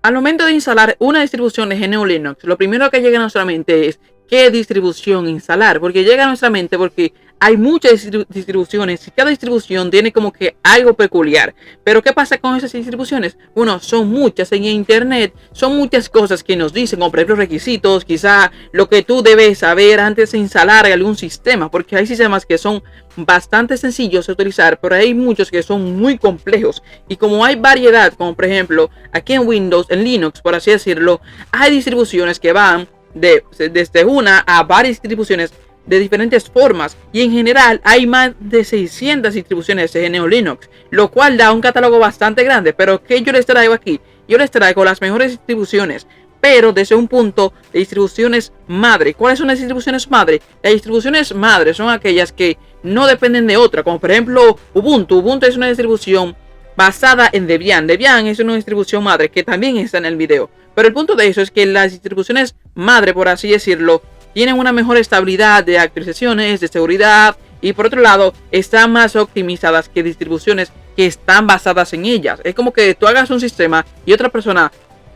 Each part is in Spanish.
Al momento de instalar una distribución de GNU Linux, lo primero que llega a nuestra mente es qué distribución instalar, porque llega a nuestra mente porque hay muchas distribuciones y cada distribución tiene como que algo peculiar. Pero ¿qué pasa con esas distribuciones? Bueno, son muchas en internet, son muchas cosas que nos dicen, como por ejemplo requisitos, quizá lo que tú debes saber antes de instalar algún sistema, porque hay sistemas que son bastante sencillos de utilizar, pero hay muchos que son muy complejos. Y como hay variedad, como por ejemplo aquí en Windows, en Linux, por así decirlo, hay distribuciones que van desde una a varias distribuciones de diferentes formas, y en general hay más de 600 distribuciones de GNU Linux, lo cual da un catálogo bastante grande. Pero ¿qué yo les traigo aquí? Yo les traigo las mejores distribuciones, pero desde un punto de distribuciones madre. ¿Cuáles son las distribuciones madre? Las distribuciones madre son aquellas que no dependen de otra, como por ejemplo Ubuntu. Ubuntu es una distribución basada en Debian. Debian es una distribución madre que también está en el video. Pero el punto de eso es que las distribuciones madre, por así decirlo, tienen una mejor estabilidad de actualizaciones, de seguridad, y por otro lado están más optimizadas que distribuciones que están basadas en ellas. Es como que tú hagas un sistema y otra persona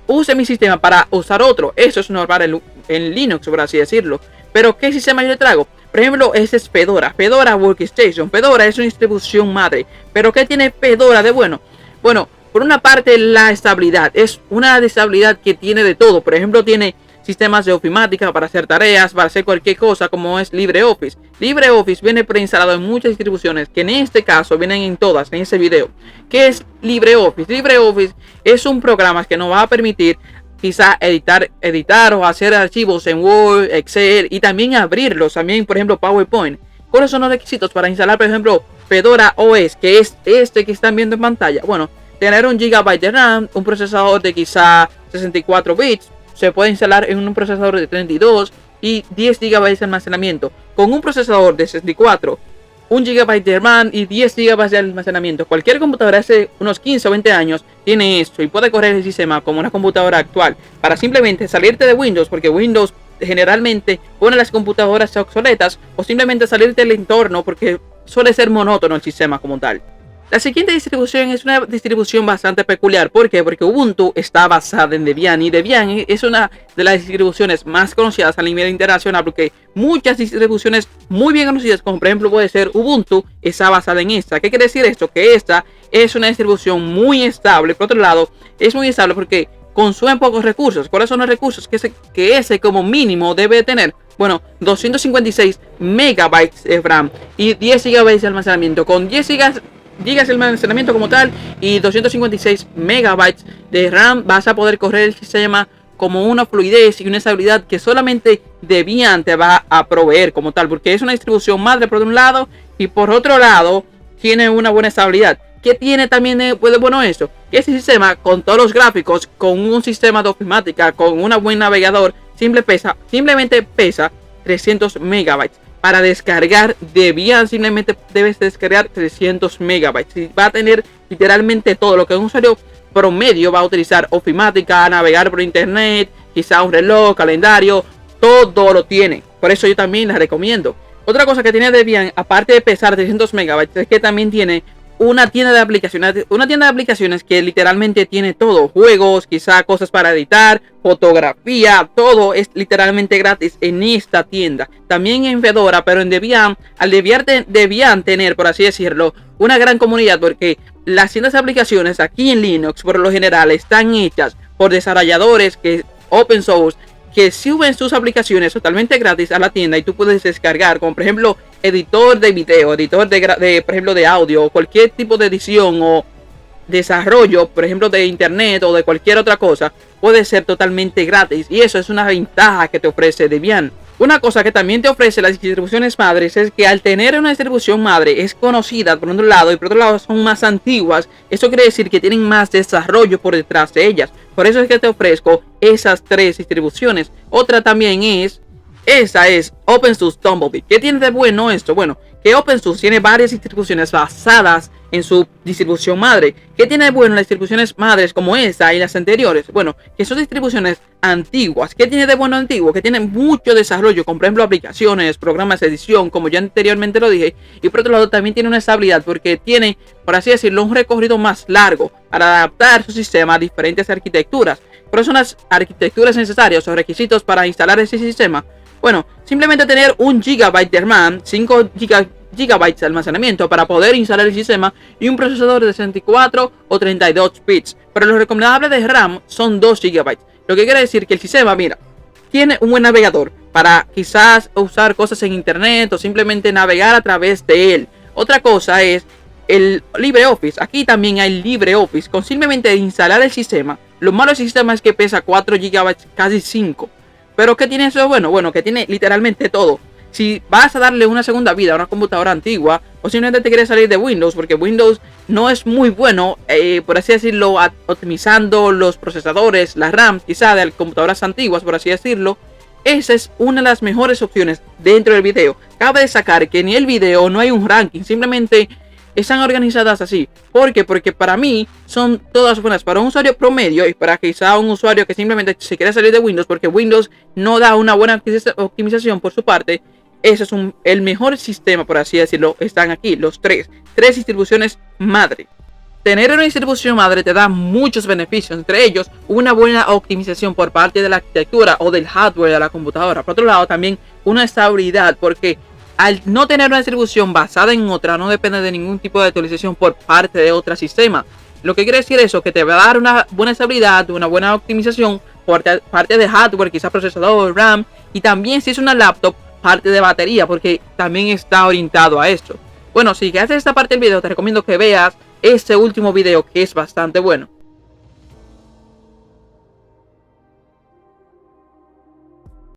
use mi sistema para usar otro. Eso es normal en Linux, por así decirlo. Pero ¿qué sistema yo le traigo? Por ejemplo, este es Fedora, Fedora Workstation. Fedora es una distribución madre. Pero ¿qué tiene Fedora de bueno? Bueno, por una parte la estabilidad. Es una estabilidad que tiene de todo. Por ejemplo, tiene sistemas de ofimática para hacer tareas, para hacer cualquier cosa, como es LibreOffice. LibreOffice viene preinstalado en muchas distribuciones, que en este caso vienen en todas, en ese video. ¿Qué es LibreOffice? LibreOffice es un programa que nos va a permitir quizá editar o hacer archivos en Word, Excel, y también abrirlos, también por ejemplo PowerPoint. ¿Cuáles son los requisitos para instalar, por ejemplo, Fedora OS, que es este que están viendo en pantalla? Bueno, tener 1 GB de RAM, un procesador de quizá 64 bits, se puede instalar en un procesador de 32 y 10 GB de almacenamiento. Con un procesador de 64, 1 GB de RAM y 10 GB de almacenamiento, cualquier computadora hace unos 15 o 20 años tiene esto y puede correr el sistema como una computadora actual. Para simplemente salirte de Windows, porque Windows generalmente pone las computadoras obsoletas, o simplemente salirte del entorno porque suele ser monótono el sistema como tal. La siguiente distribución es una distribución bastante peculiar. ¿Por qué? Porque Ubuntu está basada en Debian, y Debian es una de las distribuciones más conocidas a nivel internacional, porque muchas distribuciones muy bien conocidas, como por ejemplo puede ser Ubuntu, está basada en esta. ¿Qué quiere decir esto? Que esta es una distribución muy estable. Por otro lado, es muy estable porque consume pocos recursos. ¿Cuáles son los recursos que ese como mínimo debe tener? Bueno, 256 megabytes de RAM y 10 GB de almacenamiento. Con 10 gigas de almacenamiento como tal y 256 megabytes de RAM vas a poder correr el sistema como una fluidez y una estabilidad que solamente Debian te va a proveer como tal, porque es una distribución madre por un lado y por otro lado tiene una buena estabilidad. ¿Qué tiene también de bueno eso? Que este sistema, con todos los gráficos, con un sistema de ofimática, con un buen navegador, simplemente pesa 300 megabytes. Para descargar Debian simplemente debes descargar 300 megabytes. Y va a tener literalmente todo lo que un usuario promedio va a utilizar: ofimática, navegar por internet, quizá un reloj, calendario, todo lo tiene. Por eso yo también la recomiendo. Otra cosa que tiene Debian, aparte de pesar 300 megabytes, es que también tiene una tienda de aplicaciones que literalmente tiene todo: juegos, quizá cosas para editar, fotografía, todo es literalmente gratis en esta tienda. También en Fedora, pero en Debian, al Debian tener, por así decirlo, una gran comunidad, porque las tiendas de aplicaciones aquí en Linux por lo general están hechas por desarrolladores que open source, que suben sus aplicaciones totalmente gratis a la tienda y tú puedes descargar, como por ejemplo editor de video, editor por ejemplo de audio, o cualquier tipo de edición o desarrollo, por ejemplo de internet o de cualquier otra cosa, puede ser totalmente gratis, y eso es una ventaja que te ofrece Debian. Una cosa que también te ofrece las distribuciones madres es que al tener una distribución madre es conocida por un lado y por otro lado son más antiguas. Eso quiere decir que tienen más desarrollo por detrás de ellas. Por eso es que te ofrezco esas tres distribuciones. Otra también es OpenSUSE Tumbleweed. ¿Qué tiene de bueno esto? Bueno, que OpenSUSE tiene varias distribuciones basadas en su distribución madre. ¿Qué tiene de bueno las distribuciones madres como esta y las anteriores? Bueno, que son distribuciones antiguas. ¿Qué tiene de bueno antiguo? Que tiene mucho desarrollo, como por ejemplo aplicaciones, programas de edición, como ya anteriormente lo dije. Y por otro lado también tiene una estabilidad porque tiene, por así decirlo, un recorrido más largo para adaptar su sistema a diferentes arquitecturas. ¿Cuáles son las arquitecturas necesarias o requisitos para instalar ese sistema? Bueno, simplemente tener 1 GB de RAM, 5 GB de almacenamiento para poder instalar el sistema y un procesador de 64 o 32 bits. Pero lo recomendable de RAM son 2 GB. Lo que quiere decir que el sistema, mira, tiene un buen navegador para quizás usar cosas en internet o simplemente navegar a través de él. Otra cosa es el LibreOffice. Aquí también hay LibreOffice. Con simplemente instalar el sistema, lo malo del sistema es que pesa 4 GB, casi 5. Pero ¿qué tiene eso? Bueno, que tiene literalmente todo. Si vas a darle una segunda vida a una computadora antigua, o simplemente te quieres salir de Windows, porque Windows no es muy bueno, por así decirlo, optimizando los procesadores, la RAM, quizá de computadoras antiguas, por así decirlo, esa es una de las mejores opciones dentro del video. Cabe destacar que en el video no hay un ranking, simplemente están organizadas así. ¿Por qué? Porque para mí son todas buenas para un usuario promedio y para quizá un usuario que simplemente se quiere salir de Windows porque Windows no da una buena optimización por su parte. Ese es el mejor sistema, por así decirlo. Están aquí los tres distribuciones madre. Tener una distribución madre te da muchos beneficios, entre ellos una buena optimización por parte de la arquitectura o del hardware de la computadora. Por otro lado, también una estabilidad, porque al no tener una distribución basada en otra, no depende de ningún tipo de actualización por parte de otro sistema. Lo que quiere decir eso, que te va a dar una buena estabilidad, una buena optimización por parte de hardware, quizás procesador, RAM, y también si es una laptop, parte de batería, porque también está orientado a esto. Bueno, si haces esta parte del video, te recomiendo que veas este último video, que es bastante bueno.